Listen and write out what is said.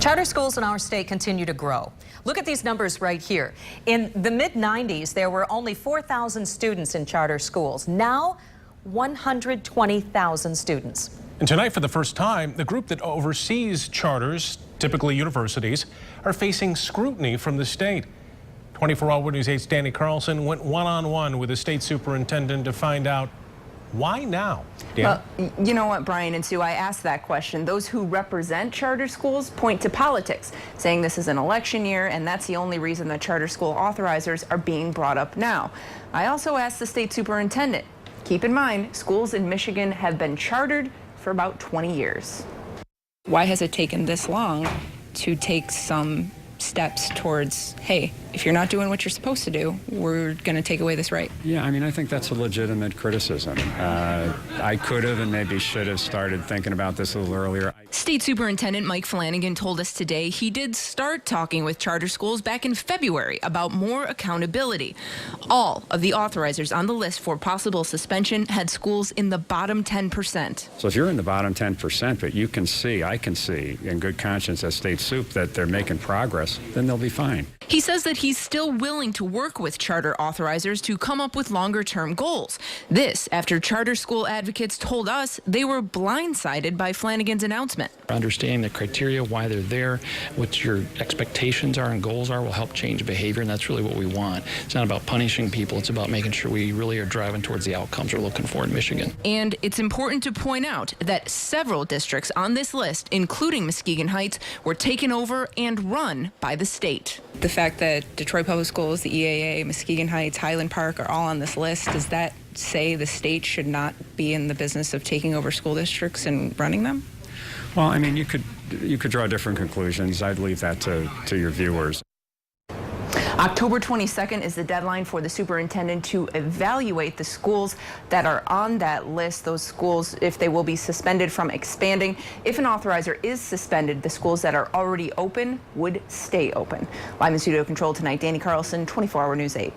Charter schools in our state continue to grow. Look at these numbers right here. In the mid-90s, there were only 4,000 students in charter schools. Now, 120,000 students. And tonight, for the first time, the group that oversees charters, typically universities, are facing scrutiny from the state. 24-Hour News 8's Danny Carlson went one-on-one with the state superintendent to find out why now. Dan? Well, you know what, Brian and Sue, I asked that question. Those who represent charter schools point to politics, saying this is an election year and that's the only reason that charter school authorizers are being brought up now. I also asked the state superintendent. Keep in mind, schools in Michigan have been chartered for about 20 years. Why has it taken this long to take some steps towards, hey, if you're not doing what you're supposed to do, we're going to take away this right? Yeah, I mean, I think that's a legitimate criticism. I could have and maybe should have started thinking about this a little earlier. State Superintendent Mike Flanagan told us today he did start talking with charter schools back in February about more accountability. All of the authorizers on the list for possible suspension had schools in the bottom 10%. So if you're in the bottom 10%, but you can see, I can see in good conscience as state soup that they're making progress, then they'll be fine. He says that he's still willing to work with charter authorizers to come up with longer-term goals. This after charter school advocates told us they were blindsided by Flanagan's announcement. Understanding the criteria, why they're there, what your expectations are and goals are will help change behavior, and that's really what we want. It's not about punishing people, it's about making sure we really are driving towards the outcomes we're looking for in Michigan. And it's important to point out that several districts on this list, including Muskegon Heights, were taken over and run by the state. The fact that Detroit Public Schools, the EAA, Muskegon Heights, Highland Park are all on this list, does that say the state should not be in the business of taking over school districts and running them? Well, I mean, you could draw different conclusions. I'd leave that to your viewers. October 22nd is the deadline for the superintendent to evaluate the schools that are on that list, those schools, if they will be suspended from expanding. If an authorizer is suspended, the schools that are already open would stay open. Live in studio control tonight, Danny Carlson, 24-Hour News 8.